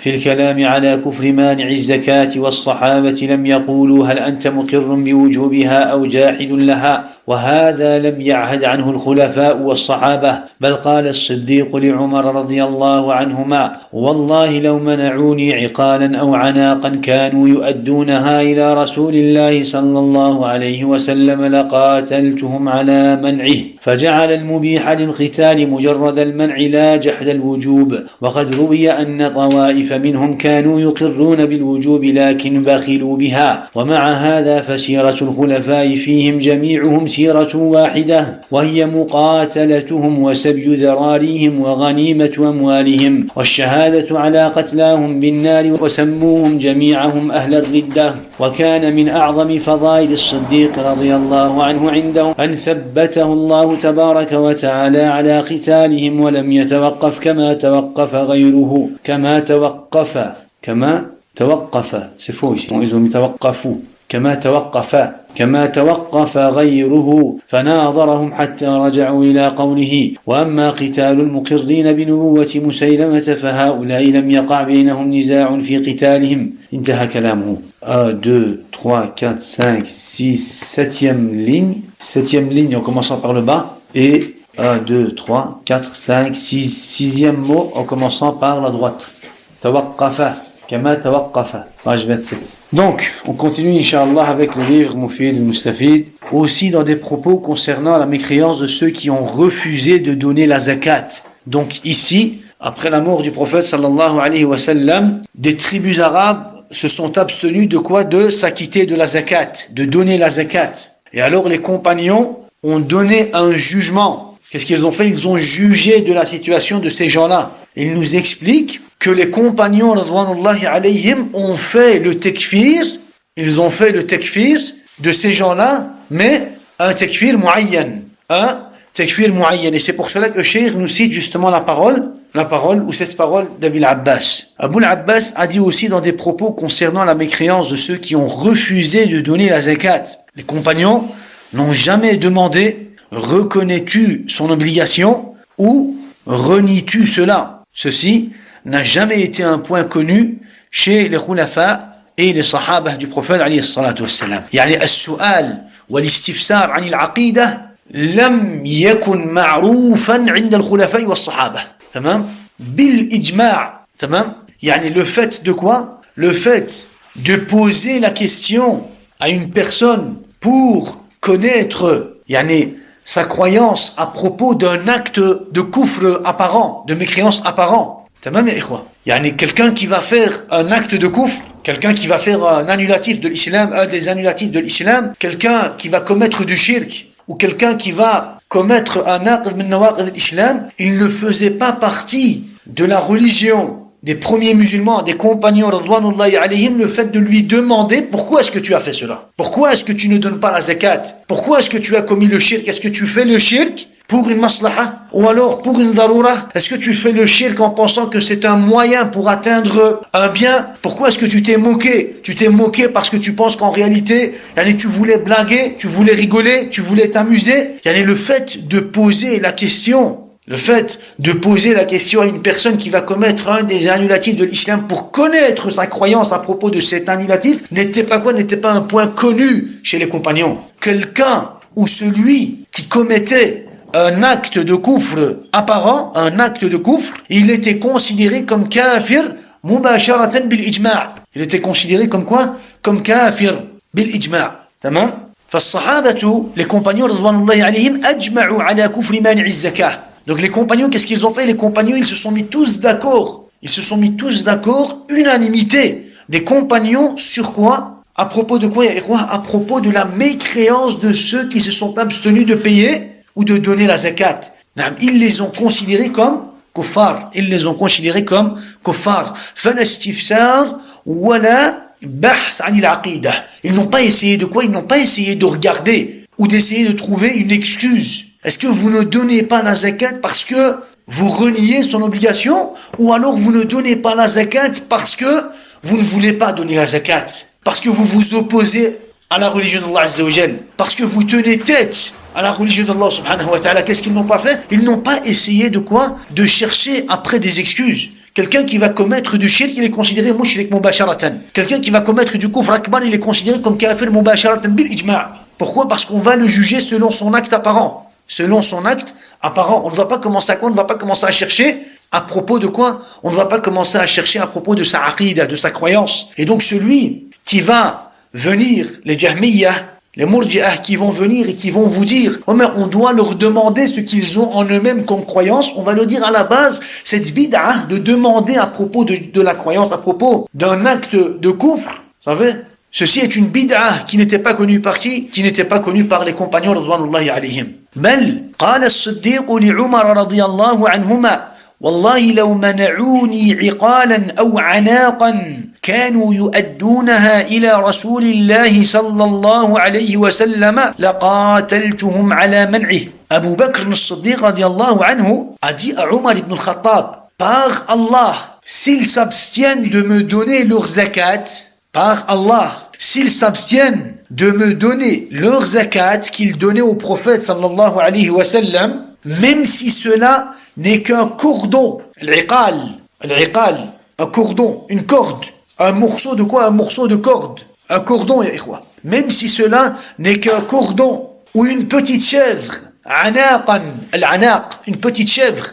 في الكلام على كفر مانع الزكاة، والصحابة لم يقولوا هل أنت مقر بوجوبها أو جاحد لها، وهذا لم يعهد عنه الخلفاء والصحابة، بل قال الصديق لعمر رضي الله عنهما: والله لو منعوني عقالا أو عناقا كانوا يؤدونها إلى رسول الله صلى الله عليه وسلم لقاتلتهم على منعه. فجعل المبيح للقتال مجرد المنع لا جحد الوجوب. وقد روي أن طوائف منهم كانوا يقرون بالوجوب لكن بخلوا بها، ومع هذا فسيرة الخلفاء فيهم جميعهم سيرة واحدة، وهي مقاتلتهم وسبي ذراريهم وغنيمة أموالهم والشهادة على قتلاهم بالنار، وسموهم جميعهم أهل الردة. وكان من أعظم فضائل الصديق رضي الله عنه عندهم أن ثبته الله تبارك وتعالى على قتالهم ولم يتوقف كما توقف غيره، كما توقف غيره، فناظرهم حتى رجعوا إلى قوله: وأما قتال المقرين بنبوة مسيلمة فهؤلاء لم يقع بينهم نزاع في قتالهم. انتهى كلامه. 1, 2, 3, 4, 5, 6, 7e ligne. 7e ligne en commençant par le bas. Et 1, 2, 3, 4, 5, 6, 6e mot en commençant par la droite. Tawaqqafa. Kama tawaqqafa. Page 27. Donc, on continue, Inch'Allah, avec le livre Mufid al-Mustafid. Aussi dans des propos concernant la mécréance de ceux qui ont refusé de donner la zakat. Donc ici, après la mort du prophète sallallahu alayhi wa sallam, des tribus arabes se sont abstenus de quoi? De s'acquitter de la zakat, de donner la zakat. Et alors les compagnons ont donné un jugement. Qu'est-ce qu'ils ont fait? Ils ont jugé de la situation de ces gens-là. Ils nous expliquent que les compagnons radwanullahi alayhim ont fait le takfir, ils ont fait le takfir de ces gens-là, mais un takfir muayyan, et c'est pour cela que Cheikh nous cite justement la parole ou cette parole d'Abil Abbas. Abu al-Abbas a dit aussi dans des propos concernant la mécréance de ceux qui ont refusé de donner la zakat. Les compagnons n'ont jamais demandé: reconnais-tu son obligation ou renies-tu cela? Ceci n'a jamais été un point connu chez les khulafa et les sahaba du prophète alayhi salatu wassalam. Yani as-su'al wal-istifsar 'an al-'aqidah lam yakun ma'rufan 'inda al-khulafa was-sahaba. Tamam? Bil ijma'. Tamam? Yani le fait de quoi? Le fait de poser la question à une personne pour connaître yani sa croyance à propos d'un acte de kufr apparent, de mécréance apparent. Tamam ya ikhwa. Yani quelqu'un qui va faire un acte de kufr, quelqu'un qui va faire un annulatif de l'islam, un des annulatifs de l'islam, quelqu'un qui va commettre du shirk, ou quelqu'un qui va commettre un acte min nawaqid de l'islam, il ne faisait pas partie de la religion des premiers musulmans, des compagnons radwanullahi alayhim, le fait de lui demander: pourquoi est-ce que tu as fait cela? Pourquoi est-ce que tu ne donnes pas la zakat? Pourquoi est-ce que tu as commis le shirk? Est-ce que tu fais le shirk pour une maslaha ou alors pour une darura? Est-ce que tu fais le shirk en pensant que c'est un moyen pour atteindre un bien? Pourquoi est-ce que tu t'es moqué? Tu t'es moqué parce que tu penses qu'en réalité, tu voulais blaguer, tu voulais rigoler, tu voulais t'amuser. Le fait de poser la question, à une personne qui va commettre un des annulatifs de l'islam pour connaître sa croyance à propos de cet annulatif n'était pas un point connu chez les compagnons. Quelqu'un ou celui qui commettait un acte de kufr apparent, il était considéré comme kafir mubasharatan bil ijma'. Il était considéré comme quoi? Comme kafir bil ijma'. Tamam? فالصحابة, les compagnons radwanullahi alayhim, ajma'u ala kufri mani'i zakah. Donc les compagnons, qu'est-ce qu'ils ont fait? Les compagnons, ils se sont mis tous d'accord, unanimité des compagnons sur quoi? À propos de quoi? À propos de la mécréance de ceux qui se sont abstenus de payer ou de donner la zakat. Ils les ont considérés comme kuffar. Fala istifsar wala bahth 'an al-'aqidah. Ils n'ont pas essayé de quoi? Ils n'ont pas essayé de regarder ou d'essayer de trouver une excuse. Est-ce que vous ne donnez pas la zakat parce que vous reniez son obligation, ou alors vous ne donnez pas la zakat parce que vous ne voulez pas donner la zakat, parce que vous vous opposez à la religion d'Allah Azza wa Jal, parce que vous tenez tête à la religion d'Allah subhanahu wa ta'ala? Qu'est-ce qu'ils n'ont pas fait? Ils n'ont pas essayé de quoi? De chercher après des excuses. Quelqu'un qui va commettre du shirk, il est considéré mushrik mubasharatan. Quelqu'un qui va commettre du kufr akbar, il est considéré comme kafir mubasharatan bil ijma'. Pourquoi? Parce qu'on va le juger selon son acte apparent. Selon son acte apparent. On ne va pas commencer à chercher à propos de quoi? On ne va pas commencer à chercher à propos de sa aqida, de sa croyance. Et donc celui qui va venir, les Jahmiyyah, les Murji'ah qui vont venir et qui vont vous dire, oh mais on doit leur demander ce qu'ils ont en eux-mêmes comme croyance, on va leur dire à la base, cette bid'a de demander à propos de la croyance, à propos d'un acte de kufr, vous savez, ceci est une bid'a qui n'était pas connue par qui? Qui n'était pas connue par les compagnons radwanullahi alayhim. بل قال الصديق لعمر رضي الله عنهما والله لو منعوني عقالا أو عناقا كانوا يؤدونها إلى رسول الله صلى الله عليه وسلم لقاتلتهم على منعه. Abu Bakr al-Siddiq radiallahu anhu a dit à Omar ibn al-Khattab, par Allah, s'ils s'abstiennent de me donner leur zakat, par Allah, s'ils s'abstiennent de me donner leur zakat qu'ils donnaient au prophète sallallahu alayhi wa sallam, même si cela n'est qu'un cordon, l'iqal, un cordon, une corde, un morceau de quoi? Un morceau de corde, un cordon, ya ikhwa. Même si cela n'est qu'un cordon ou une petite chèvre, anaqan, al-anaq, une petite chèvre,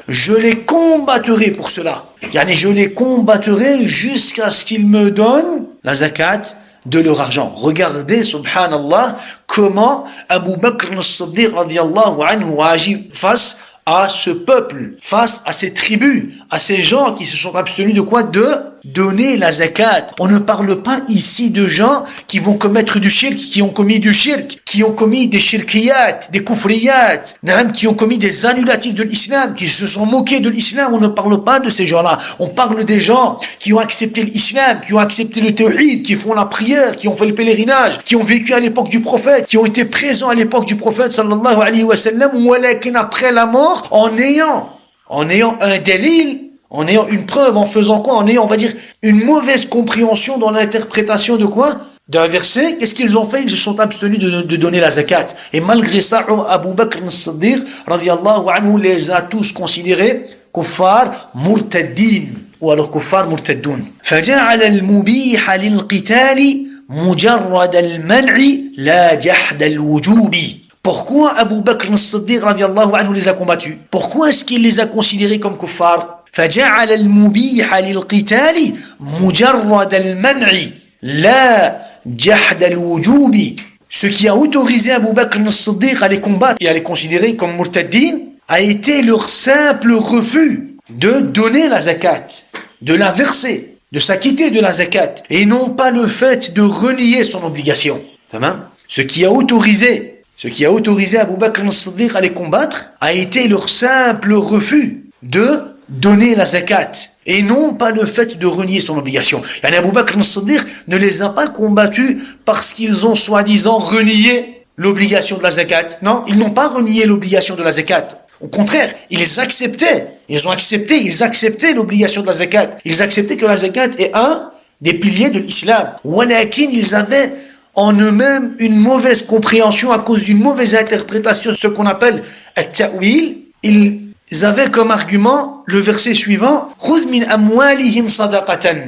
je les combattrai pour cela. Yani je les combattrai jusqu'à ce qu'ils me donnent la zakat de leur argent. Regardez, subhanallah, comment Abu Bakr al-Siddiq radiyallahu anhu a agi face à ce peuple, face à ces tribus, à ces gens qui se sont abstenus de quoi? De donner la zakat. On ne parle pas ici de gens qui vont commettre du shirk, qui ont commis du shirk, qui ont commis des shirkiyat, des kufriyat, qui ont commis des annulatifs de l'islam, qui se sont moqués de l'islam. On ne parle pas de ces gens-là. On parle des gens qui ont accepté l'islam, qui ont accepté le tawhid, qui font la prière, qui ont fait le pèlerinage, qui ont vécu à l'époque du prophète, qui ont été présents à l'époque du prophète sallallahu alayhi wa sallam, walakin après la mort, en ayant un dalil, en ayant une preuve, en faisant quoi? En ayant, on va dire, une mauvaise compréhension dans l'interprétation de quoi? D'un verset. Qu'est-ce qu'ils ont fait? Ils se sont abstenus de donner la zakat. Et malgré ça, Abu Bakr al-Siddiq, radiyallahu anhu, les a tous considérés kuffar murtaddin, ou alors kuffar murtaddoun. فجعل المبيح للقتال مجرد المنع لا جحد الوجوب. Pourquoi Abu Bakr al-Siddiq radiallahu anhu les a combattus? Pourquoi est-ce qu'il les a considérés comme kuffar? فجعل المبيح للقتال مجرد المنع لا جحد الوجوب. Ce qui a autorisé Abu Bakr al-Siddiq à les combattre et à les considérer comme murtaddin a été leur simple refus de donner la zakat, de la verser, de s'acquitter de la zakat, et non pas le fait de renier son obligation. Ce qui a autorisé Abu Bakr al-Siddiq à les combattre a été leur simple refus de donner la zakat et non pas le fait de renier son obligation. Yani Abu Bakr al-Siddiq ne les a pas combattus parce qu'ils ont soi-disant renié l'obligation de la zakat. Non, ils n'ont pas renié l'obligation de la zakat. Au contraire, ils acceptaient l'obligation de la zakat. Ils acceptaient que la zakat est un des piliers de l'islam. Walakin, ils avaient en eux-mêmes une mauvaise compréhension à cause d'une mauvaise interprétation, ce qu'on appelle at-ta'wil. Ils avaient comme argument le verset suivant: khudh min amwalihim sadaqatan.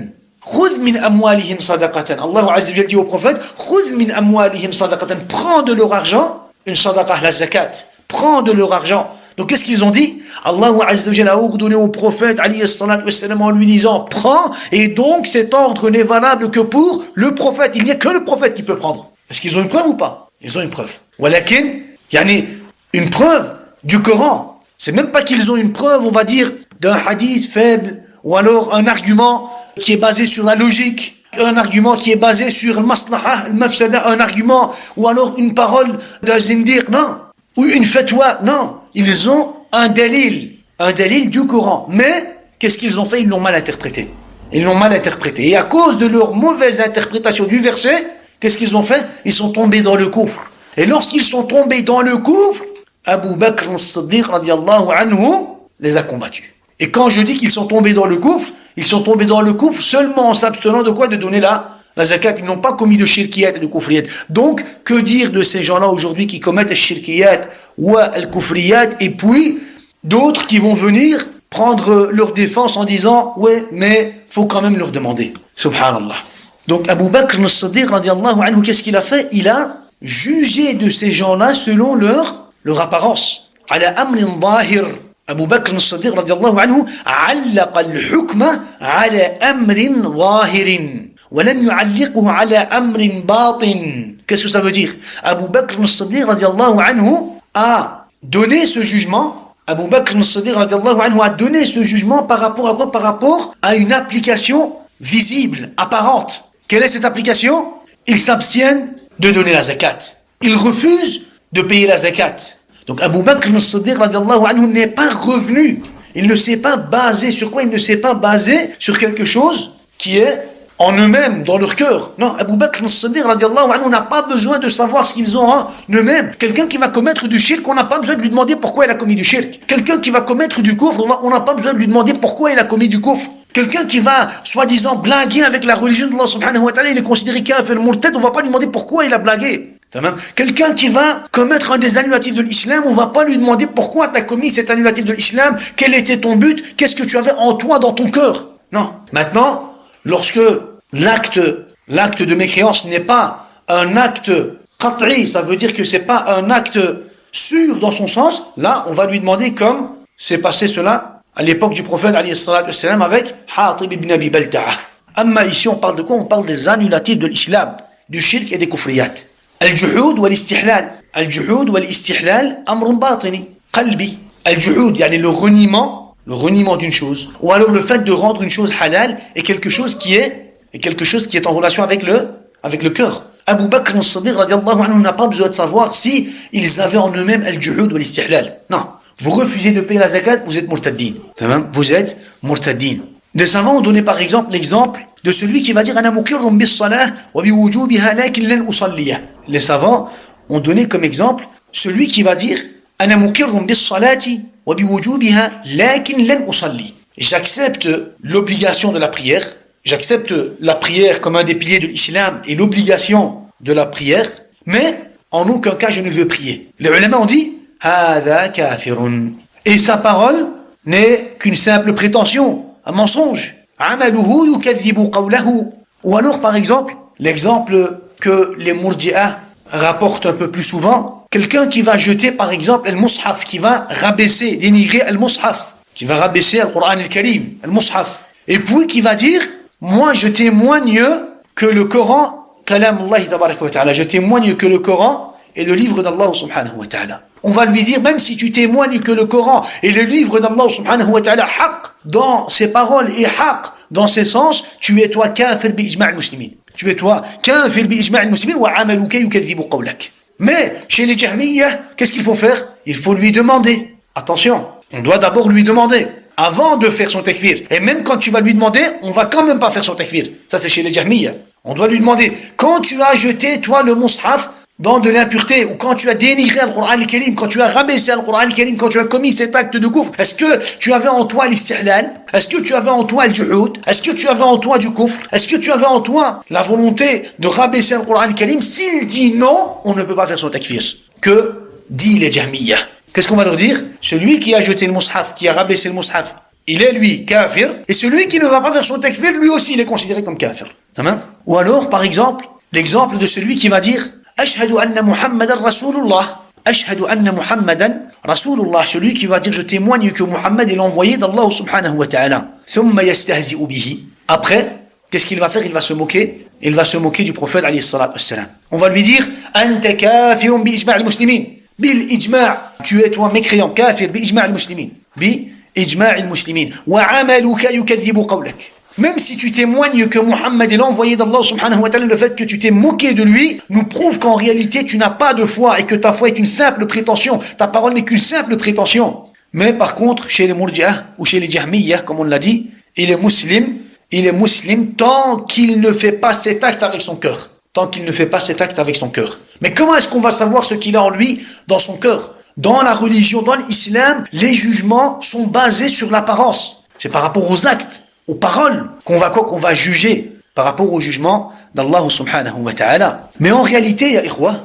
Khudh min amwalihim sadaqatan. Allah Azza wa Jalla dit au prophète: khudh min amwalihim sadaqatan. Prends de leur argent, une sadaqa, la zakat. Prends de leur argent. Donc qu'est-ce qu'ils ont dit? Allah Azza wa Jalla a ordonné au prophète alayhi salatu wassalam en lui disant: prends, et donc cet ordre n'est valable que pour le prophète. Il n'y a que le prophète qui peut prendre. Est-ce qu'ils ont une preuve ou pas? Ils ont une preuve. Walakin, yani une preuve du Coran. C'est même pas qu'ils ont une preuve, on va dire, d'un hadith faible, ou alors un argument qui est basé sur la logique, un argument qui est basé sur le maslaha, le mafsada, un argument, ou alors une parole d'un zindiq, non, ou une fatwa, non. Ils ont un dalil du Coran. Mais, qu'est-ce qu'ils ont fait? Ils l'ont mal interprété. Et à cause de leur mauvaise interprétation du verset, qu'est-ce qu'ils ont fait? Ils sont tombés dans le kufr. Et lorsqu'ils sont tombés dans le kufr, Abu Bakr al-Siddiq radiallahu anhu les a combattus. Et quand je dis qu'ils sont tombés dans le kufr, ils sont tombés dans le kufr seulement en s'abstenant de quoi? De donner la zakat. Ils n'ont pas commis de shirkiyat et de kufriyat. Donc, que dire de ces gens-là aujourd'hui qui commettent le shirkiyat ou le kufriyat, et puis d'autres qui vont venir prendre leur défense en disant « Ouais, mais faut quand même leur demander. » Subhanallah. Donc Abu Bakr as-Siddiq radiallahu anhu, qu'est-ce qu'il a fait? Il a jugé de ces gens-là selon leur apparence. Ala amrin zahir. Abu Bakr as-Siddiq radiallahu anhu allaqa al-hukma ala amrin zahirin. ولم يعلقه على أمر باطن. Qu'est-ce que ça veut dire? Abu Bakr as-Siddiq radiallahu anhu a donné ce jugement. Abu Bakr as-Siddiq radiallahu anhu a donné ce jugement par rapport à quoi? Par rapport à une application visible, apparente. Quelle est cette application? Ils s'abstiennent de donner la zakat. Ils refusent de payer la zakat. Donc Abu Bakr as-Siddiq radiallahu anhu n'est pas revenu. Il ne s'est pas basé sur quoi? Il ne s'est pas basé sur quelque chose qui est en eux-mêmes, dans leur cœur. Non, Abu Bakr as-Siddiq radiallahu anhu n'a pas besoin de savoir ce qu'ils ont en eux-mêmes. Quelqu'un qui va commettre du shirk, on n'a pas besoin de lui demander pourquoi il a commis du shirk. Quelqu'un qui va commettre du kufr, on n'a pas besoin de lui demander pourquoi il a commis du kufr. Quelqu'un qui va, soi-disant, blaguer avec la religion d'Allah subhanahu wa ta'ala, il est considéré kafir murtad, on va pas lui demander pourquoi il a blagué. Quelqu'un qui va commettre un des annulatifs de l'islam, on va pas lui demander pourquoi tu as commis cet annulatif de l'islam, quel était ton but, qu'est-ce que tu avais en toi, dans ton cœur. Non. Maintenant, lorsque l'acte de mécréance n'est pas un acte qat'i, ça veut dire que c'est pas un acte sûr dans son sens, là, on va lui demander comme c'est passé cela à l'époque du prophète alayhi salatu wassalam avec Hatib ibn Abi Balta'a. Amma ici, on parle de quoi? On parle des annulatifs de l'islam, du shirk et des kufriyat. Al-juhud wal-istihlal. Al-juhud wal-istihlal amrun batini, qalbi. Al-juhud, yani le reniement d'une chose, ou alors le fait de rendre une chose halal est quelque chose qui est en relation avec le cœur. Abu Bakr as-Siddiq radiallahu anhu n'a pas besoin de savoir si ils avaient en eux-mêmes al-juhud ou l'istihlal. Non. Vous refusez de payer la zakat, vous êtes murtaddin. Vous êtes murtaddin. Des savants ont donné par exemple l'exemple de celui qui va dire ana muqirrun bis-salah wa biwujubiha lakin lan usalliya. Les savants ont donné comme exemple celui qui va dire ana muqirrun bis-salati wa biwujubiha lakin lan usalli. J'accepte l'obligation de la prière. J'accepte la prière comme un des piliers de l'islam et l'obligation de la prière, mais en aucun cas je ne veux prier. Les ulama ont dit Hada kafirun. Et sa parole n'est qu'une simple prétention, un mensonge. Amaluhu yukadhibu qawlahu. Ou alors par exemple, l'exemple que les murji'ah rapportent un peu plus souvent, quelqu'un qui va jeter par exemple al-mushaf, qui va rabaisser, dénigrer al-mushaf, qui va rabaisser al-Qur'an al-Karim, al-mushaf, et puis qui va dire moi, je témoigne que le Coran, kalamullah tabaraka wa ta'ala, je témoigne que le Coran est le livre d'Allah subhanahu wa ta'ala. On va lui dire, même si tu témoignes que le Coran est le livre d'Allah subhanahu wa ta'ala, haq dans ses paroles et haq dans ses sens, tu es toi kafir bi ijma' al-muslimin. Tu es toi kafir bi ijma' al-muslimin wa amaluka yukadhibu qawlak. Mais, chez les Jahmiyyah, qu'est-ce qu'il faut faire? Il faut lui demander. Attention, on doit d'abord lui demander. Avant de faire son takfir. Et même quand tu vas lui demander, on va quand même pas faire son takfir. Ça, c'est chez les Jahmiyyah. On doit lui demander, quand tu as jeté, toi, le mushaf dans de l'impureté, ou quand tu as dénigré le Qur'an al-Karim, quand tu as rabaissé le Qur'an al-Karim, quand tu as commis cet acte de kufr, est-ce que tu avais en toi l'istihlal? Est-ce que tu avais en toi le juhud? Est-ce que tu avais en toi du kufr? Est-ce que tu avais en toi la volonté de rabaisser le Qur'an al-Karim? S'il dit non, on ne peut pas faire son takfir. Que dit les Jahmiyyah? Qu'est-ce qu'on va leur dire? Celui qui a jeté le mushaf, qui a rabaissé le mushaf, il est lui kafir, et celui qui ne va pas faire son takfir, lui aussi il est considéré comme kafir. Ou alors, par exemple, l'exemple de celui qui va dire Ashhadu anna Muhammadan Rasulullah. Ashhadu anna Muhammadan Rasulullah. Celui qui va dire je témoigne que Muhammad est l'envoyé d'Allah subhanahu wa ta'ala. Thumma yastahzi'u bihi. Après, qu'est-ce qu'il va faire? Il va se moquer. Il va se moquer du prophète alayhi salatu wassalam. On va lui dire Anta kafirun bi ijma' al-muslimin. Bil ijma'. Tu es toi mécréant, kafir bi ijma' al-muslimin. Bi ijma' al-muslimin. Wa amaluka yukadhibu qawlak. Même si tu témoignes que Muhammad est l'envoyé d'Allah subhanahu wa ta'ala, le fait que tu t'es moqué de lui nous prouve qu'en réalité tu n'as pas de foi et que ta foi est une simple prétention. Ta parole n'est qu'une simple prétention. Mais par contre, chez les Murji'ah ou chez les Jahmiyyah, comme on l'a dit, il est musulman tant qu'il ne fait pas cet acte avec son cœur. Tant qu'il ne fait pas cet acte avec son cœur. Mais comment est-ce qu'on va savoir ce qu'il a en lui dans son cœur? Dans la religion, dans l'islam, les jugements sont basés sur l'apparence. C'est par rapport aux actes, aux paroles, qu'on va juger par rapport au jugement d'Allah subhanahu wa ta'ala. Mais en réalité, ya ikhwa,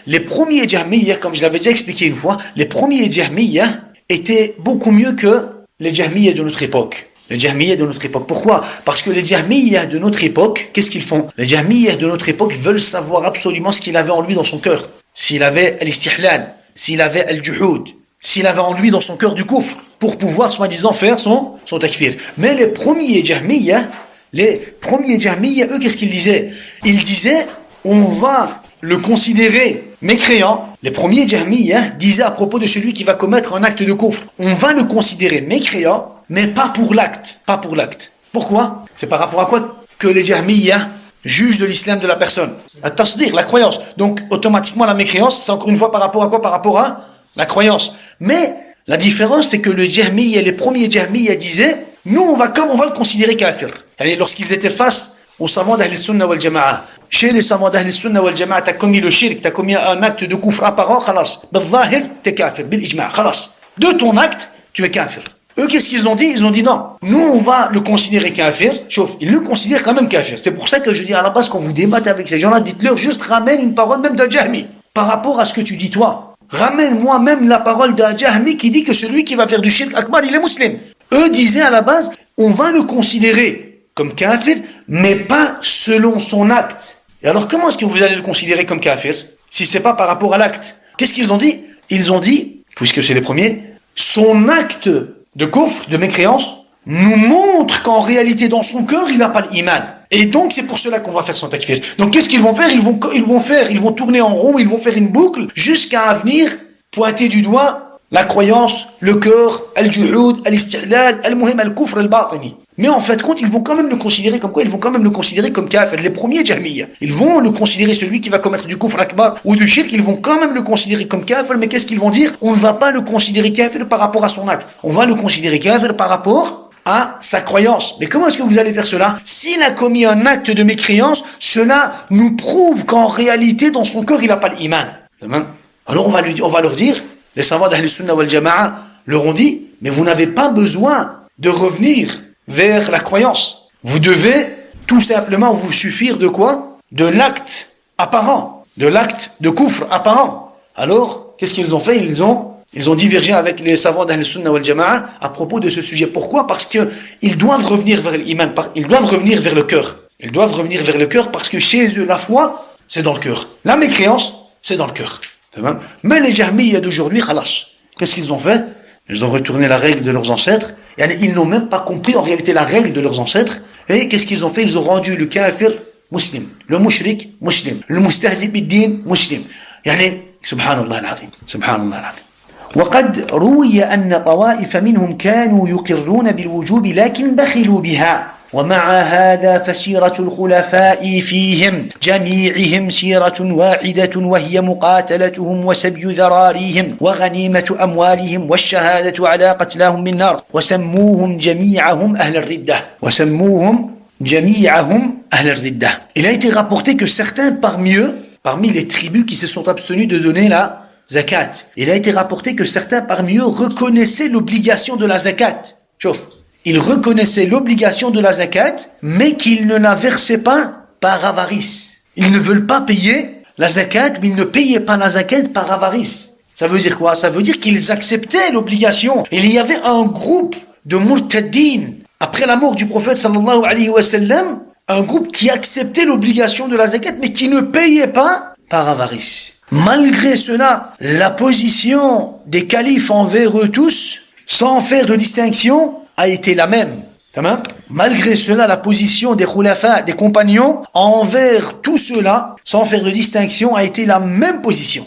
les premiers Jahmiyyah, comme je l'avais déjà expliqué une fois, les premiers Jahmiyyah étaient beaucoup mieux que les Jahmiyyah de notre époque. Les Jahmiyyah de notre époque. Pourquoi? Parce que les Jahmiyyah de notre époque, qu'est-ce qu'ils font? Les Jahmiyyah de notre époque veulent savoir absolument ce qu'il avait en lui dans son cœur. S'il avait al-istihlal, s'il avait al-juhud, s'il avait en lui dans son cœur du kufr, pour pouvoir soi-disant faire son takfir. Mais les premiers Jahmiyyah, eux, qu'est-ce qu'ils disaient? Ils disaient, on va le considérer mécréant. Les premiers Jahmiyyah disaient à propos de celui qui va commettre un acte de kufr, on va le considérer mécréant, mais pas pour l'acte. Pas pour l'acte. Pourquoi? C'est par rapport à quoi que les Jahmiyyah jugent de l'islam de la personne? At-tasdir, la croyance. Donc, automatiquement, la mécréance, c'est encore une fois par rapport à quoi? Par rapport à la croyance. Mais, la différence, c'est que les premiers Jahmiyyah disaient, nous, on va le considérer kafir. Et lorsqu'ils étaient face aux savants d'Ahl al-Sunnah wal Jama'a. Chez les savants d'Ahl al-Sunnah wal Jama'a, t'as commis le shirk, t'as commis un acte de kufr apparent, khalas. Bil-zahir, t'es kafir, bil-ijma', khalas. De ton acte, tu es kafir. Eux, qu'est-ce qu'ils ont dit? Ils ont dit non. Nous, on va le considérer kafir. Chauffe, ils le considèrent quand même kafir. C'est pour ça que je dis à la base, quand vous débattez avec ces gens-là, dites-leur juste ramène une parole même d'un Jahmi. Par rapport à ce que tu dis toi. Ramène-moi même la parole d'un Jahmi qui dit que celui qui va faire du shirk akbar, il est musulman. Eux disaient à la base, on va le considérer comme kafir, mais pas selon son acte. Et alors, comment est-ce que vous allez le considérer comme kafir, si c'est pas par rapport à l'acte? Qu'est-ce qu'ils ont dit? Ils ont dit, puisque c'est les premiers, son acte de kufr, de mécréance, nous montre qu'en réalité, dans son cœur, il n'a pas l'iman. Et donc, c'est pour cela qu'on va faire son takfir. Donc, qu'est-ce qu'ils vont faire? Ils vont tourner en rond, ils vont faire une boucle, jusqu'à venir pointer du doigt la croyance, le cœur, al-juhud, al-istihlal, al-muhim, al-kufr, al-batini. Mais en fait, ils vont quand même le considérer comme quoi? Ils vont quand même le considérer comme kafir. Les premiers Jahmiyyah, ils vont le considérer, celui qui va commettre du kufr akbar ou du shirk, ils vont quand même le considérer comme kafir. Mais qu'est-ce qu'ils vont dire? On ne va pas le considérer kafir par rapport à son acte. On va le considérer kafir par rapport à sa croyance. Mais comment est-ce que vous allez faire cela? S'il a commis un acte de mécréance, cela nous prouve qu'en réalité, dans son cœur, il n'a pas l'iman. Alors on va leur dire, les savants d'Ahl al-Sunnah wal Jama'a leur ont dit, mais vous n'avez pas besoin de revenir vers la croyance. Vous devez tout simplement vous suffire de quoi? De l'acte apparent, de l'acte de kufr apparent. Alors, qu'est-ce qu'ils ont fait? Ils ont divergé avec les savants d'Ahl al-Sunnah wal Jama'a à propos de ce sujet. Pourquoi? Parce que ils doivent revenir vers l'iman, ils doivent revenir vers le cœur. Ils doivent revenir vers le cœur parce que chez eux, la foi, c'est dans le cœur. La mécréance, c'est dans le cœur. Mais les Jahmiyyah d'aujourd'hui, khalas, qu'est-ce qu'ils ont fait? Ils ont retourné la règle de leurs ancêtres. Et ils n'ont même pas compris en réalité la règle de leurs ancêtres. Et qu'est-ce qu'ils ont fait? Ils ont rendu le kafir muslim, le mushrik muslim, le mustahzi bid-din muslim. Subhanallah al-azim, subhanallah al-azim. وقد روي أن طوائف منهم كانوا يقرون بالوجوب لكن بخلوا بها ومع هذا فسيرة الخلفاء فيهم جميعهم سيرة واحدة وهي مقاتلتهم وسبي ذراريهم وغنيمة أموالهم والشهادة على قتلاهم بالنار وسموهم جميعهم أهل الردة Il a été rapporté que certains parmi les tribus qui se sont abstenus de donner la zakat, il a été rapporté que certains parmi eux reconnaissaient l'obligation de la zakat. Ils reconnaissaient l'obligation de la zakat, mais qu'ils ne la versaient pas par avarice. Ils ne veulent pas payer la zakat, mais ils ne payaient pas la zakat par avarice. Ça veut dire quoi? Ça veut dire qu'ils acceptaient l'obligation. Il y avait un groupe de murtaddin, après la mort du prophète sallallahu alayhi wa sallam, un groupe qui acceptait l'obligation de la zakat, mais qui ne payait pas par avarice. Malgré cela, la position des califes envers eux tous, sans faire de distinction, a été la même. Malgré cela, la position des khulafa, des compagnons, envers tout cela, sans faire de distinction, a été la même position.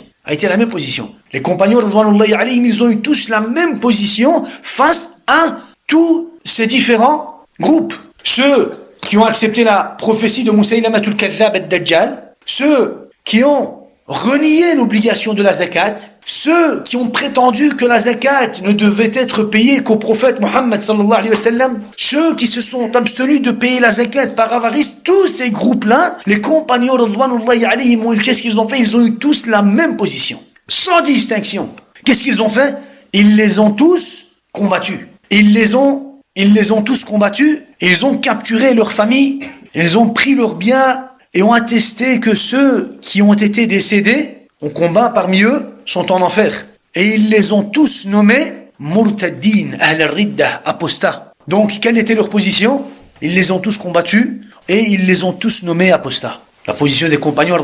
Les compagnons, radwanullahi alayhim, ils ont eu tous la même position face à tous ces différents groupes. Ceux qui ont accepté la prophétie de Musaylamatul Kadhab ad-Dajjal, ceux qui ont renié l'obligation de la zakat, ceux qui ont prétendu que la zakat ne devait être payée qu'au prophète Mohammed sallallahu alayhi wa sallam, ceux qui se sont abstenus de payer la zakat par avarice, tous ces groupes-là, les compagnons radwanullahi alayhim, qu'est-ce qu'ils ont fait? Ils ont eu tous la même position, sans distinction. Qu'est-ce qu'ils ont fait? Ils les ont tous combattus. Ils les ont tous combattus, et ils ont capturé leurs familles, ils ont pris leurs biens, et ont attesté que ceux qui ont été décédés au combat parmi eux sont en enfer. Et ils les ont tous nommés murtaddin, ahl al-ridda, apostats. Donc, quelle était leur position? Ils les ont tous combattus et ils les ont tous nommés apostats. La position des compagnons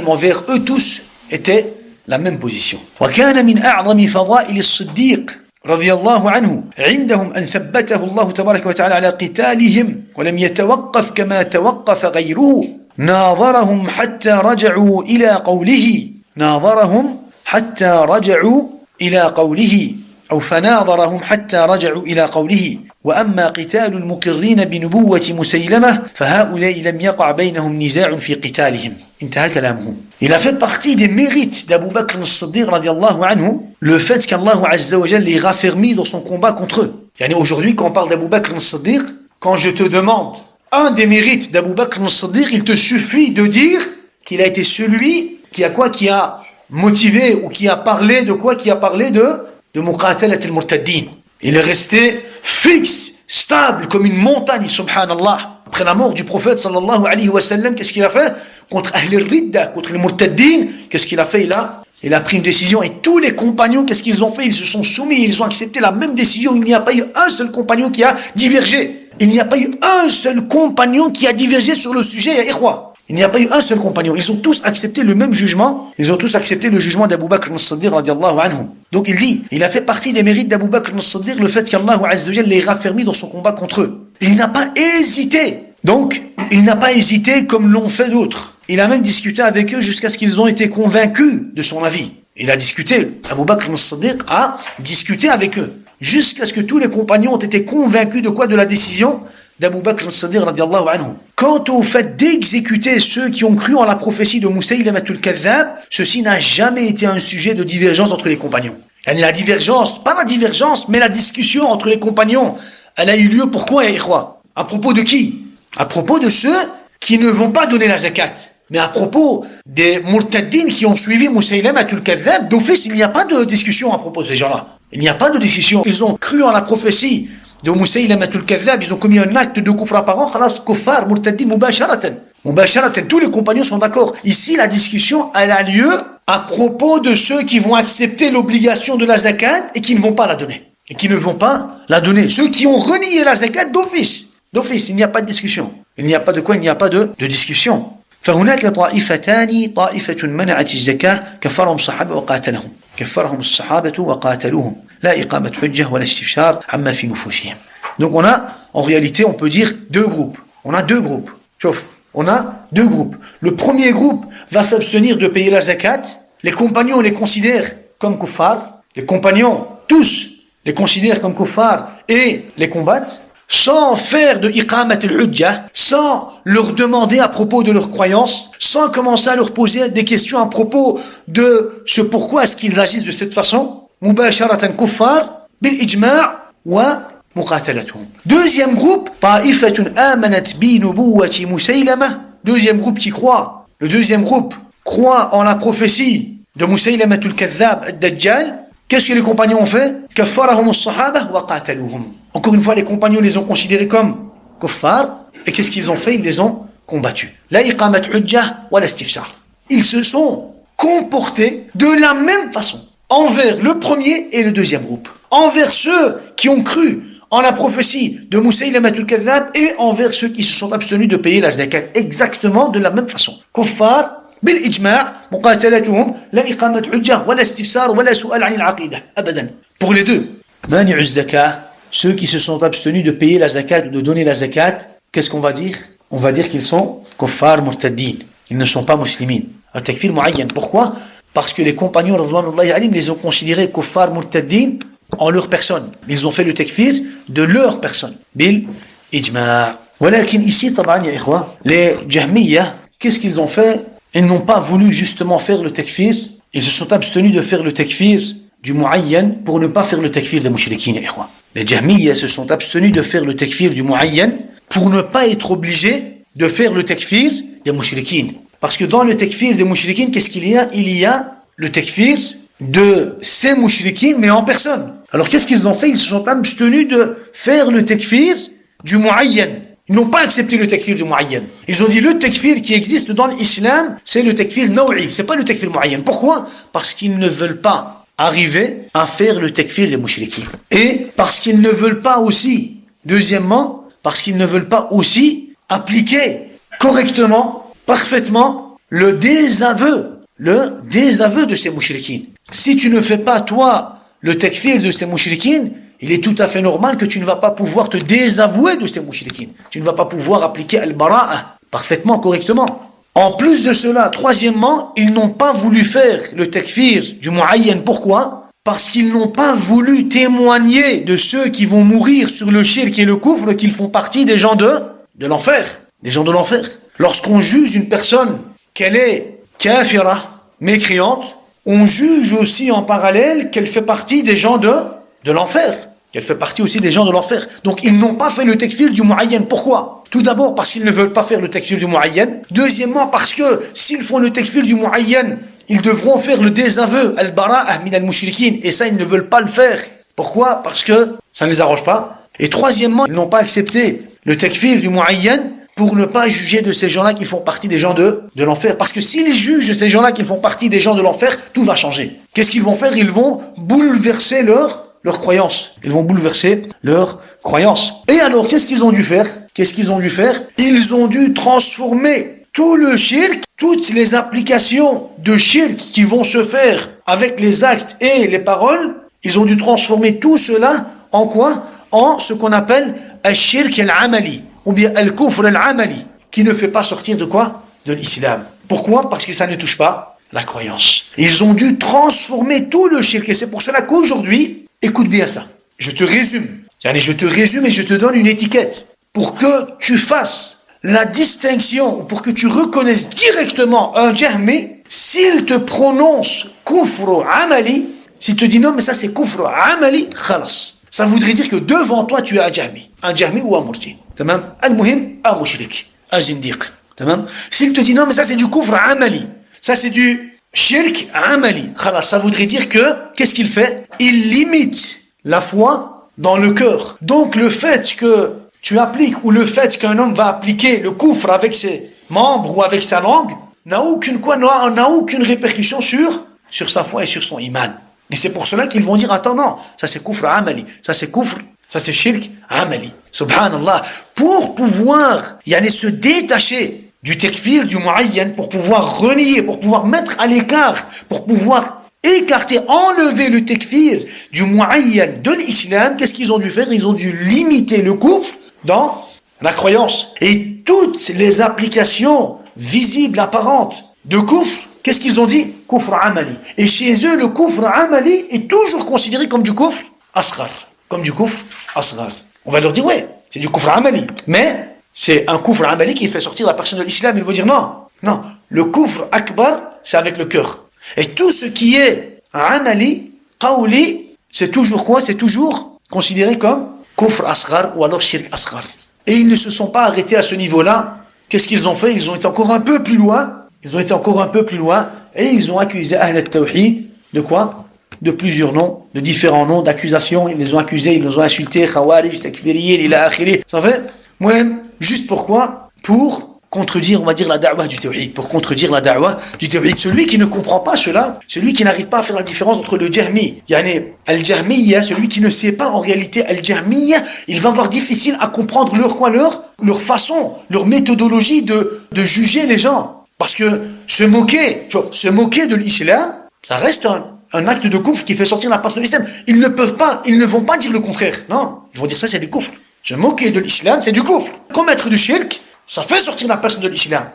envers eux tous était la même position. وكان من أعظم فضائل الصديق رضي الله عنه عندهم أن ثبته الله تبارك وتعالى على قتالهم ولم يتوقف كما توقف غيره ناظرهم حتى رجعوا إلى قوله ناظرهم حتى رجعوا إلى قوله أو فناظرهم حتى رجعوا إلى قوله وأما قتال المقرين بنبوة مسيلمة فهؤلاء لم يقع بينهم نزاع في قتالهم انتهى كلامه. Il a fait partie des mérites d'Abu Bakr as-Siddiq radiallahu anhu, le fait qu'Allah azza wa jalla les raffermit dans son combat contre eux. Yani aujourd'hui, quand on parle d'Abu Bakr as-Siddiq, quand je te demande un des mérites d'Abu Bakr as-Siddiq, il te suffit de dire qu'il a été celui qui a motivé ou qui a parlé de quoi? Qui a parlé de Muqatalat al-Murtaddin. Il est resté fixe, stable, comme une montagne, subhanallah. Après la mort du prophète, sallallahu alayhi wa sallam, qu'est-ce qu'il a fait? Contre Ahl al-Ridda, contre les Murtaddin, qu'est-ce qu'il a fait? Il a pris une décision. Et tous les compagnons, qu'est-ce qu'ils ont fait? Ils se sont soumis, ils ont accepté la même décision. Il n'y a pas eu un seul compagnon qui a divergé. Il n'y a pas eu un seul compagnon qui a divergé sur le sujet, ya ikhwa. Il n'y a pas eu un seul compagnon. Ils ont tous accepté le même jugement. Ils ont tous accepté le jugement d'Abu Bakr as-Siddiq radiallahu anhu. Donc il dit, il a fait partie des mérites d'Abu Bakr as-Siddiq le fait qu'Allah azza wa jalla les raffermit dans son combat contre eux. Il n'a pas hésité. Donc, il n'a pas hésité comme l'ont fait d'autres. Il a même discuté avec eux jusqu'à ce qu'ils ont été convaincus de son avis. Il a discuté, Abu Bakr as-Siddiq a discuté avec eux. Jusqu'à ce que tous les compagnons ont été convaincus de quoi? De la décision d'Abu Bakr as-Siddiq radiallahu anhu. Quant au fait d'exécuter ceux qui ont cru en la prophétie de Musaylama al-Kadhdhab, ceci n'a jamais été un sujet de divergence entre les compagnons. Et la divergence, pas la divergence, mais la discussion entre les compagnons, elle a eu lieu pourquoi, ya ikhwa? À propos de qui? À propos de ceux qui ne vont pas donner la zakat. Mais à propos des murtaddin qui ont suivi Musaylama al-Kadhdhab, d'office, il n'y a pas de discussion à propos de ces gens-là. Il n'y a pas de discussion. Ils ont cru en la prophétie de Musaylama al-Kadhdhab, ils ont commis un acte de kufr apparent, khalas, kuffar, murtaddin, mubasharatan. Mubasharatan, tous les compagnons sont d'accord. Ici, la discussion, elle a lieu à propos de ceux qui vont accepter l'obligation de la zakat et qui ne vont pas la donner. Et qui ne vont pas la donner. Ceux qui ont renié la zakat d'office. D'office, il n'y a pas de discussion. Il n'y a pas de quoi? Il n'y a pas de discussion. فهناك طائفتان طائفة منعت الزكاة كفرهم الصحابة وقاتلهم كفرهم الصحابة وقاتلوهم لا إقامة حجة ولا استفسار عما في نفوسهم. Donc on a, en réalité, on peut dire deux groupes. On a deux groupes. Chauffe. On a deux groupes. Le premier groupe va s'abstenir de payer la zakat. Les compagnons les considèrent comme kuffar. Les compagnons, tous, les considèrent comme kuffar et les combattent. Sans faire de iqamat al-hujjah, sans leur demander à propos de leurs croyances, sans commencer à leur poser des questions à propos de ce pourquoi est-ce qu'ils agissent de cette façon. Mubasharatan kuffar bil ijma' wa muqatalatuhum. Deuxième groupe, ta'ifatun amanat bi nubuwwati Musaylama. Deuxième groupe qui croit. Le deuxième groupe croit en la prophétie de Musaylama al-Kadhdhab ad-Dajjal. Qu'est-ce que les compagnons ont fait? Kaffarahum as-sahaba wa qataluhum. Encore une fois, les compagnons les ont considérés comme kuffar. Et qu'est-ce qu'ils ont fait? Ils les ont combattus. La iqamat hujjah wa la istifsar. Ils se sont comportés de la même façon envers le premier et le deuxième groupe. Envers ceux qui ont cru en la prophétie de Musaylama al-Kadhdhab et envers ceux qui se sont abstenus de payer la zakat. Exactement de la même façon. Kuffar bil ijma' muqatalatuhum la iqamat hujjah wa la istifsar wa la su'al 'an al-'aqidah. Abadan. Pour les deux. Mani'u az-zakah. Ceux qui se sont abstenus de payer la zakat ou de donner la zakat, qu'est-ce qu'on va dire? On va dire qu'ils sont kuffar murtaddin. Ils ne sont pas muslimins. Un takfir mu'ayyan. Pourquoi? Parce que les compagnons radhiyallahu anhum les ont considérés kuffar murtaddin en leur personne. Ils ont fait le takfir de leur personne. Bil ijma'. Walakin ici, taban, ya ikhwa, les jahmiyya, qu'est-ce qu'ils ont fait? Ils n'ont pas voulu justement faire le takfir. Ils se sont abstenus de faire le takfir du mu'ayyan pour ne pas faire le takfir des mushrikins, ya ikhwa. Les Jahmiyya se sont abstenus de faire le takfir du mu'ayyan pour ne pas être obligés de faire le takfir des mushrikines. Parce que dans le takfir des mushrikines, qu'est-ce qu'il y a? Il y a le takfir de ces mushrikines, mais en personne. Alors qu'est-ce qu'ils ont fait? Ils se sont abstenus de faire le takfir du mu'ayyan. Ils n'ont pas accepté le takfir du mu'ayyan. Ils ont dit le takfir qui existe dans l'islam, c'est le takfir naw'i, c'est pas le takfir mu'ayyan. Pourquoi? Parce qu'ils ne veulent pas arriver à faire le takfir des mouchriquins. Et parce qu'ils ne veulent pas aussi, deuxièmement, parce qu'ils ne veulent pas aussi appliquer correctement, parfaitement, le désaveu de ces mouchriquins. Si tu ne fais pas, toi, le takfir de ces mouchriquins, il est tout à fait normal que tu ne vas pas pouvoir te désavouer de ces mouchriquins. Tu ne vas pas pouvoir appliquer al-bara'a parfaitement, correctement. En plus de cela, troisièmement, ils n'ont pas voulu faire le takfir du mu'ayyan. Pourquoi? Parce qu'ils n'ont pas voulu témoigner de ceux qui vont mourir sur le shirk et le kufr qu'ils font partie des gens de l'enfer. Des gens de l'enfer. Lorsqu'on juge une personne qu'elle est kafira, mécréante, on juge aussi en parallèle qu'elle fait partie des gens de l'enfer. Qu'elle fait partie aussi des gens de l'enfer. Donc ils n'ont pas fait le takfir du mu'ayyan. Pourquoi? Tout d'abord parce qu'ils ne veulent pas faire le takfir du mu'ayyan. Deuxièmement parce que s'ils font le takfir du mu'ayyan, ils devront faire le désaveu al-bara'ah min al-mushrikin. Et ça, ils ne veulent pas le faire. Pourquoi? Parce que ça ne les arrange pas. Et troisièmement, ils n'ont pas accepté le takfir du mu'ayyan pour ne pas juger de ces gens-là qui font partie des gens de l'enfer. Parce que s'ils jugent de ces gens-là qui font partie des gens de l'enfer, tout va changer. Qu'est-ce qu'ils vont faire? Ils vont bouleverser leur croyance. Ils vont bouleverser leur croyance. Et alors, qu'est-ce qu'ils ont dû faire? Ils ont dû transformer tout le shirk, toutes les applications de shirk qui vont se faire avec les actes et les paroles, ils ont dû transformer tout cela en quoi? En ce qu'on appelle al-shirk al-amali, ou bien al-kufr al-amali, qui ne fait pas sortir de quoi? De l'islam. Pourquoi? Parce que ça ne touche pas la croyance. Ils ont dû transformer tout le shirk, et c'est pour cela qu'aujourd'hui, écoute bien ça, je te résume et je te donne une étiquette pour que tu fasses la distinction, pour que tu reconnaisses directement un jahmi. S'il te prononce kufr amali, s'il te dit non mais ça c'est kufr amali, khalas, ça voudrait dire que devant toi tu es un jahmi ou un murji, tamam, al-muhim, un mushrik, un zindiq, tamam. S'il te dit non mais ça c'est du kufr amali, ça c'est du shirk amali, khalas, ça voudrait dire que qu'est-ce qu'il fait? Il limite la foi dans le cœur. Donc le fait que tu appliques, ou le fait qu'un homme va appliquer le kufr avec ses membres ou avec sa langue, n'a aucune répercussion sur sa foi et sur son iman. Et c'est pour cela qu'ils vont dire, attends, non, ça c'est kufr amali, ça c'est shirk amali. Subhanallah. Pour pouvoir se détacher du takfir, du mu'ayyan, pour pouvoir renier, pour pouvoir mettre à l'écart, pour pouvoir écarter, enlever le takfir du mu'ayyan de l'islam, qu'est-ce qu'ils ont dû faire? Ils ont dû limiter le kufr dans la croyance. Et toutes les applications visibles, apparentes de kufr, qu'est-ce qu'ils ont dit? Kufr amali. Et chez eux, le kufr amali est toujours considéré comme du kufr asghar. On va leur dire, ouais, c'est du kufr amali. Mais c'est un kufr amali qui fait sortir la personne de l'islam. Ils vont dire, non, le kufr akbar, c'est avec le cœur. Et tout ce qui est amali, qawli, c'est toujours quoi? C'est toujours considéré comme kufr asghar ou alors shirk asghar. Et ils ne se sont pas arrêtés à ce niveau-là. Qu'est-ce qu'ils ont fait? Ils ont été encore un peu plus loin. Et ils ont accusé Ahl al-Tawhid de quoi? De plusieurs noms, de différents noms, d'accusations. Ils les ont accusés, ils les ont insultés, khawarij, takfiriyin, ila akhiri. Ça fait? Moi, juste pourquoi? Pour contredire, on va dire, la da'wah du tawhid, celui qui ne comprend pas cela, celui qui n'arrive pas à faire la différence entre le jahmi, al-jahmiyya, celui qui ne sait pas en réalité al-jahmiyya, il va avoir difficile à comprendre leur façon, leur méthodologie de juger les gens. Parce que se moquer de l'islam, ça reste un acte de kufr qui fait sortir la personne de l'islam. Ils ne vont pas dire le contraire. Non, ils vont dire ça c'est du kufr. Se moquer de l'islam, c'est du kufr. Commettre du shirk, ça fait sortir la personne de l'islam.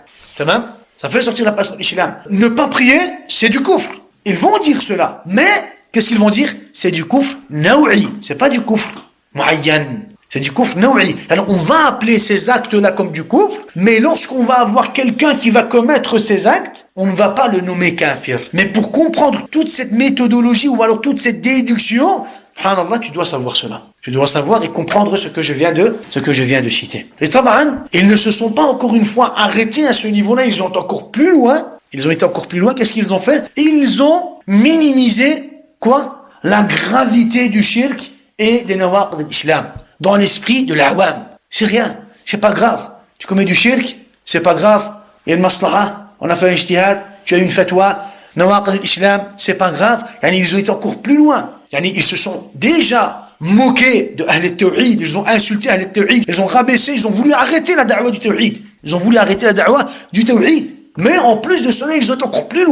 Ça fait sortir la personne de l'islam. Ne pas prier, c'est du kufr. Ils vont dire cela. Mais, qu'est-ce qu'ils vont dire? C'est du kufr naw'i. C'est pas du kufr mu'ayyan. C'est du kufr naw'i. Alors, on va appeler ces actes-là comme du kufr, mais lorsqu'on va avoir quelqu'un qui va commettre ces actes, on ne va pas le nommer kafir. Mais pour comprendre toute cette méthodologie ou alors toute cette déduction, subhanallah, tu dois savoir cela. Tu dois savoir et comprendre ce que je viens de citer. Et taban, ils ne se sont pas encore une fois arrêtés à ce niveau-là, ils ont été encore plus loin. Qu'est-ce qu'ils ont fait? Ils ont minimisé, quoi? La gravité du shirk et des nawaqid de l'islam. Dans l'esprit de l'awam. C'est rien. C'est pas grave. Tu commets du shirk, c'est pas grave. Il y a une maslaha. On a fait un ijtihad. Tu as une fatwa. nawaqid al-islam, c'est pas grave. Ils ont été encore plus loin. Ils se sont déjà moqués de Ahl al-Tawhid, ils ont insulté Ahl al-Tawhid, ils ont rabaissé, ils ont voulu arrêter la da'wa du Tawhid. Ils ont voulu arrêter la da'wa du Tawhid. Mais en plus de cela, ils ont été encore plus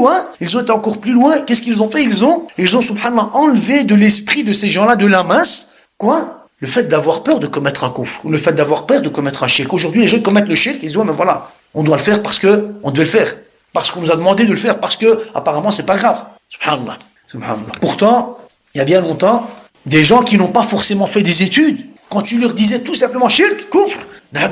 loin. Qu'est-ce qu'ils ont fait? Ils ont, subhanallah, enlevé de l'esprit de ces gens-là, de la masse, quoi? Le fait d'avoir peur de commettre un kufr, ou le fait d'avoir peur de commettre un shirk. Aujourd'hui, les gens commettent le shirk, ils disent, ouais, mais voilà, on doit le faire parce que on devait le faire. Parce qu'on nous a demandé de le faire, parce que, apparemment, c'est pas grave. Subhanallah. Subhanallah. Pourtant, il y a bien longtemps, des gens qui n'ont pas forcément fait des études, quand tu leur disais tout simplement shirk, kufr,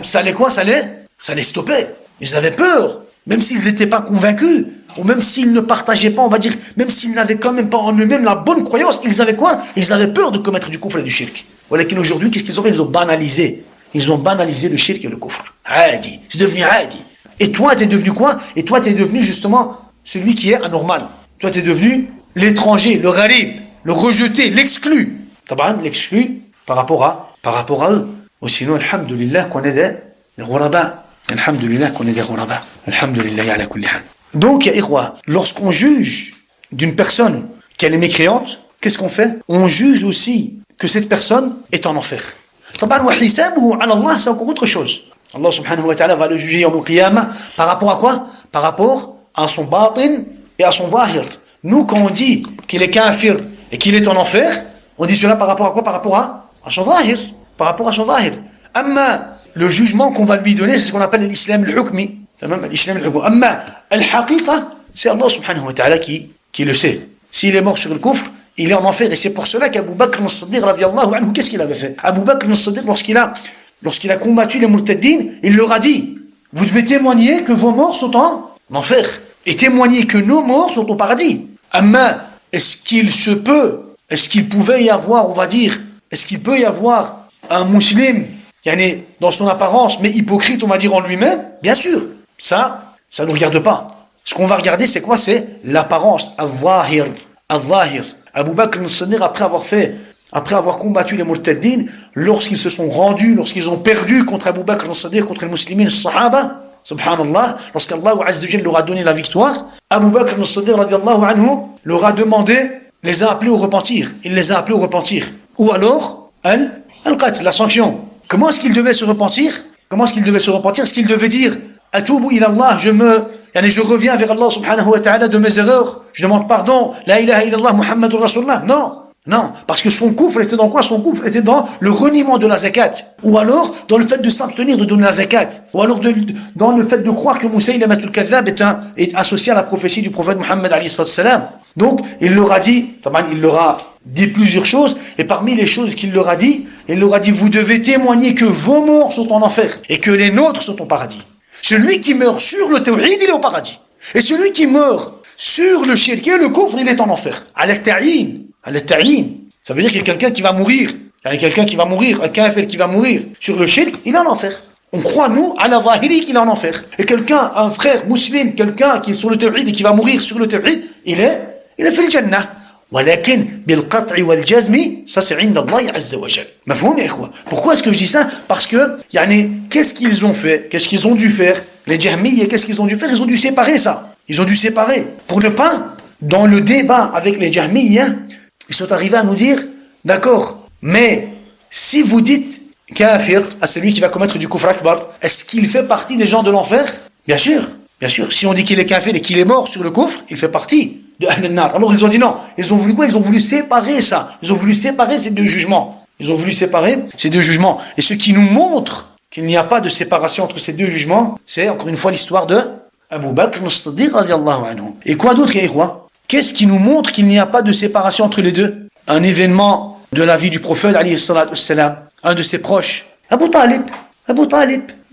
ça allait quoi? Ça allait stopper. Ils avaient peur. Même s'ils n'étaient pas convaincus, ou même s'ils ne partageaient pas, on va dire, même s'ils n'avaient quand même pas en eux-mêmes la bonne croyance, ils avaient quoi? Ils avaient peur de commettre du kufr et du shirk. Voilà qu'aujourd'hui, qu'est-ce qu'ils ont fait? Ils ont banalisé. Ils ont banalisé le shirk et le kufr. Hadi. C'est devenu hadi. Et toi, t'es devenu quoi? Et toi, t'es devenu justement celui qui est anormal. Toi, t'es devenu l'étranger, le gharib, le rejeté, l'exclu. Taban, l'exclu par rapport à eux. Ou sinon, alhamdulillah, qu'on est des ghuraba. Alhamdulillah qu'on est des ghuraba. Alhamdulillah ala kulli hal. Donc, ya ikhwa, lorsqu'on juge d'une personne qu'elle est mécréante, qu'est-ce qu'on fait? On juge aussi que cette personne est en enfer. Taban wa hisabuhu ala Allah, c'est encore autre chose. Allah subhanahu wa ta'ala va le juger yawm al-qiyamah par rapport à quoi? Par rapport à son batin et à son zahir. Nous, quand on dit qu'il est kafir et qu'il est en enfer, on dit cela par rapport à quoi? Par rapport à son zahir. Par rapport à son zahir. Amma le jugement qu'on va lui donner, c'est ce qu'on appelle l'islam al-hukmi. L'islam al-hukmi. Amma al-haqiqa, c'est Allah subhanahu wa ta'ala qui le sait. S'il est mort sur le kufr, il est en enfer. Et c'est pour cela qu'Abu Bakr al-Siddiq, radiyallahu anhu, qu'est-ce qu'il avait fait? Abu Bakr al-Siddiq, lorsqu'il a combattu les murtaddin, il leur a dit, vous devez témoigner que vos morts sont en enfer. Et témoigner que nos morts sont au paradis. Amma, est-ce qu'il pouvait y avoir, on va dire, est-ce qu'il peut y avoir un musulman dans son apparence, mais hypocrite, on va dire en lui-même? Bien sûr, ça ne regarde pas. Ce qu'on va regarder, c'est quoi? C'est l'apparence, al-zahir. Abu Bakr al-Siddiq, après avoir combattu les murtaddin, lorsqu'ils se sont rendus, lorsqu'ils ont perdu contre Abu Bakr al-Siddiq, contre les musulmans, les sahaba, subhanallah, lorsqu'Allah azza wa jalla leur a donné la victoire, Abu Bakr al-Siddiq, radiyallahu anhu, leur a demandé, les a appelés au repentir. Il les a appelés au repentir. Ou alors, al-qatl, la sanction. Comment est-ce qu'il devait se repentir? Est-ce qu'il devait dire Atoubu ila Allah, je reviens vers Allah subhanahu wa ta'ala de mes erreurs, je demande pardon, la ilaha illallah Muhammadur Rasulullah? Non, parce que son kufr était dans quoi? Son kufr était dans le reniement de la zakat, ou alors dans le fait de s'abstenir de donner la zakat, ou alors dans le fait de croire que Musaylamatul Kadhab est associé à la prophétie du prophète Muhammad alayhi salam. Donc, il leur a dit plusieurs choses, et parmi les choses qu'il leur a dit, vous devez témoigner que vos morts sont en enfer, et que les nôtres sont au paradis. Celui qui meurt sur le tawhid, il est au paradis. Et celui qui meurt sur le shirk et le kufr, il est en enfer. Al-ta'yin. Ça veut dire qu'il y a quelqu'un qui va mourir. Un kafir qui va mourir sur le shirk, il est en enfer. On croit, nous, à la zahiri qu'il est en enfer. Et quelqu'un, un frère musulman, quelqu'un qui est sur le tawhid et qui va mourir sur le tawhid, il est fait le jannah. ولكن بالقطع والجزم ça c'est عند الله عز وجل. مفهوم يا إخوة? Pourquoi est-ce que je dis ça? Parce que qu'est-ce qu'ils ont fait? Qu'est-ce qu'ils ont dû faire? Les Jahmiyyah, qu'est-ce qu'ils ont dû faire? Ils ont dû séparer ça. Pour ne pas, dans le débat avec les Jahmiyyah, ils sont arrivés à nous dire, d'accord, mais si vous dites kafir à celui qui va commettre du kufr akbar, est-ce qu'il fait partie des gens de l'enfer? Bien sûr. Si on dit qu'il est kafir et qu'il est mort sur le kufr, il fait partie de Ahl al-Nar. Alors ils ont dit non. Ils ont voulu quoi? Ils ont voulu séparer ça. Ils ont voulu séparer ces deux jugements. Et ce qui nous montre qu'il n'y a pas de séparation entre ces deux jugements, c'est encore une fois l'histoire de Abu Bakr al-Siddiq radiyallahu anhu. Et quoi d'autre, ya ikhwa? Qu'est-ce qui nous montre qu'il n'y a pas de séparation entre les deux? Un événement de la vie du prophète, alayhi salatu wassalam, un de ses proches, Abu Talib,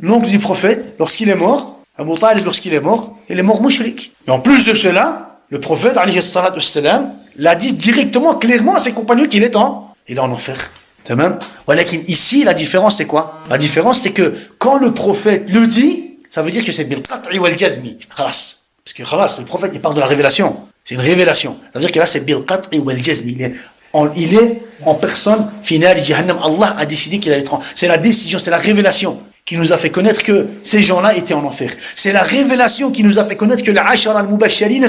l'oncle du prophète, lorsqu'il est mort, il est mort mushrik. Et en plus de cela, le prophète, alayhi salatu wassalam, l'a dit directement, clairement à ses compagnons qu'il est en enfer. C'est même. Voilà qu'ici, la différence, c'est quoi? La différence, c'est que quand le prophète le dit, ça veut dire que c'est bil qat'i wal jazmi. Khalas. Parce que khalas, le prophète, il parle de la révélation. C'est une révélation. Ça veut dire que là, c'est bil qat'i wal jazmi. Il est en personne finale, Jahannam. Allah a décidé qu'il allait être c'est la décision, c'est la révélation qui nous a fait connaître que ces gens-là étaient en enfer. C'est la révélation qui nous a fait connaître que les Ashara al-Mubashirin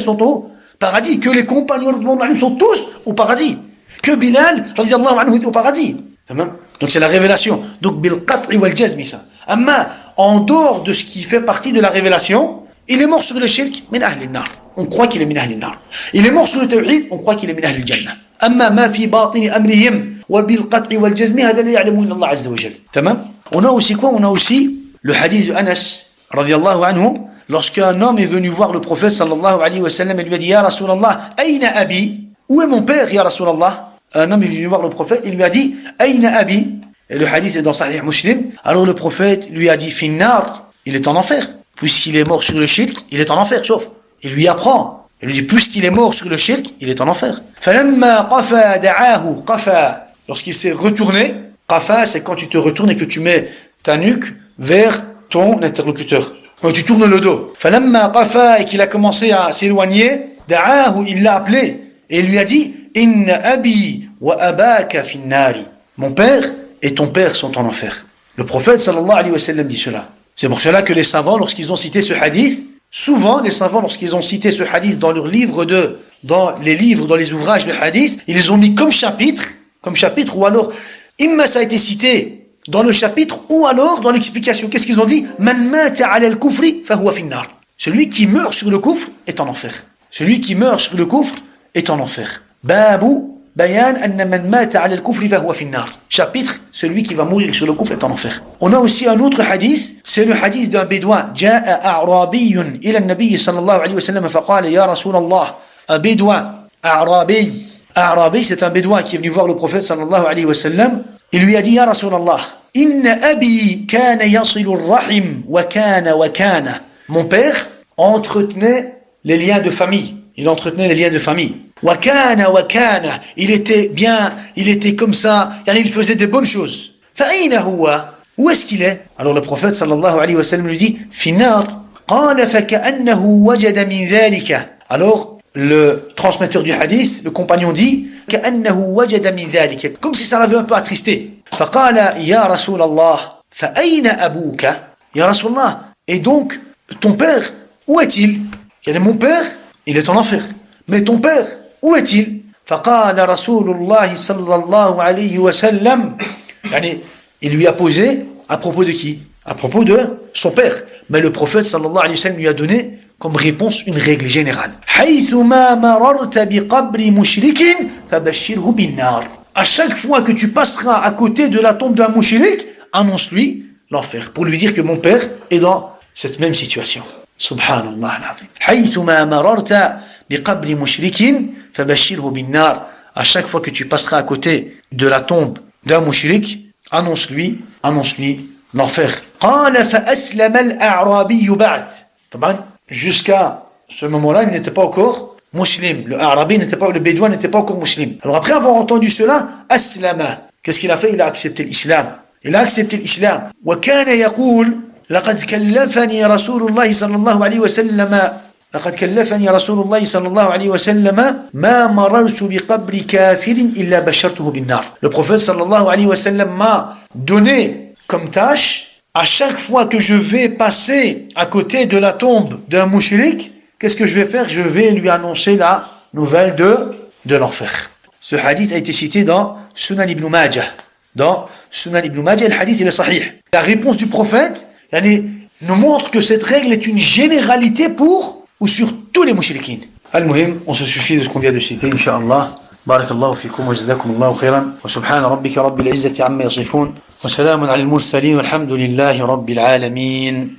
Paradis, que les compagnons sont tous au paradis. Que Bilal, radiallahu anhu, est au paradis. Donc c'est la révélation. Donc bil qat'i wal jazmi ça. Amma, en dehors de ce qui fait partie de la révélation, il est mort sur le shirk, min ahli nar. On croit qu'il est min ahli nar. Il est mort sur le tawhid, on croit qu'il est min ahli jannah. Amma ma fi batini amrihim wa bil qat'i wal jazmi, hada la ya'lamu illa Allah azza wa jalla. Tamam? On a aussi quoi? On a aussi le hadith de Anas, radiallahu anhu, lorsqu'un homme est venu voir le prophète sallallahu alayhi wa sallam et lui a dit, Ya Rasulallah, ayna abi? Où est mon père, Ya Rasulallah? Un homme est venu voir le prophète, il lui a dit, ayna abi? Et le hadith est dans Sahih Muslim. Alors le prophète lui a dit, finnar, il est en enfer. Puisqu'il est mort sur le shirk, il est en enfer, sauf. Il lui apprend. Il lui dit, puisqu'il est mort sur le shirk, il est en enfer. Falamma qafa da'ahu, qafa. Lorsqu'il s'est retourné, qafa, c'est quand tu te retournes et que tu mets ta nuque vers ton interlocuteur. Quand tu tournes le dos. Falamma qafa, et qu'il a commencé à s'éloigner, da'ahu, il l'a appelé. Et il lui a dit, inna abi wa abaka finnari. Mon père et ton père sont en enfer. Le prophète sallallahu alayhi wa sallam dit cela. C'est pour cela que les savants, lorsqu'ils ont cité ce hadith, souvent les savants, lorsqu'ils ont cité ce hadith dans leurs livres dans les ouvrages de hadith, ils les ont mis comme chapitre, ou alors, imma ça a été cité dans le chapitre, ou alors dans l'explication. Qu'est-ce qu'ils ont dit? Man mata ala al-kufri fahuwa finnar. Celui qui meurt sur le kufr est en enfer. Celui qui meurt sur le kufr est en enfer. Babu bayan anna man mata ala al-kufri fahuwa finnar. Chapitre, celui qui va mourir sur le kufr est en enfer. On a aussi un autre hadith, c'est le hadith d'un bédouin. Ja'a a'rabiyyun ila an-nabiy sallallahu alayhi wa sallam faqala ya Rasulallah. Un bédouin, a'rabi. A'rabi, c'est un bédouin qui est venu voir le prophète sallallahu alayhi wa sallam. Il lui a dit, ya Rasulallah, inna abi kana yasilu ar-rahim wa kana. Mon père entretenait les liens de famille. Il entretenait les liens de famille. Wa kana. Il était comme ça. Il faisait des bonnes choses. Fa ayna huwa? Où est-ce qu'il est? Alors le prophète sallallahu alayhi wa sallam lui dit, finnar. Qala fa ka'annahu wajada min dhalika. Alors le transmetteur du hadith, le compagnon dit, ka'annahu wajada min dhalika. Comme si ça l'avait un peu attristé. Fa qala ya Rasulallah, fa ayna abuka? Ya Rasulallah. Et donc, ton père, où est-il? Mon père, il est en enfer. Mais ton père, où est-il? فقال رسول الله صلى الله عليه وسلم. Il lui a posé à propos de qui? À propos de son père. Mais le prophète sallallahu alayhi wa sallam lui a donné comme réponse une règle générale. حيثما مررت بقبر مشرك فبشره بالنار. À chaque fois que tu passeras à côté de la tombe d'un mushrik, annonce-lui l'enfer. Pour lui dire que mon père est dans cette même situation. Subhanallah al-azim. حيثما مررت بقبر مشرك فبشره بالنار. À chaque fois que tu passeras à côté de la tombe d'un mushrik, annonce-lui l'enfer. قال فأسلم الأعرابي بعد. Jusqu'à ce moment-là, il n'était pas encore musulman. Le bédouin n'était pas encore musulman. Alors après avoir entendu cela, aslama. Qu'est-ce qu'il a fait? Il a accepté l'islam. وكان يقول لقد كلفني رسول الله صلى الله عليه وسلم ما مررت بقبر كافر إلا بشرته بالنار. Le prophète sallallahu alayhi wa sallam m'a donné comme tâche, à chaque fois que je vais passer à côté de la tombe d'un mushrik, qu'est-ce que je vais faire? Je vais lui annoncer la nouvelle de l'enfer. Ce hadith a été cité dans Sunan ibn Majah. Le hadith il est sahih. La réponse du prophète nous montre que cette règle est une généralité pour ou sur tous les mushrikines. Al-Muhim, on se suffit de ce qu'on vient de citer, Inch'Allah. بارك الله فيكم وجزاكم الله خيرا وسبحان ربك رب العزة عما يصفون وسلام على المرسلين والحمد لله رب العالمين.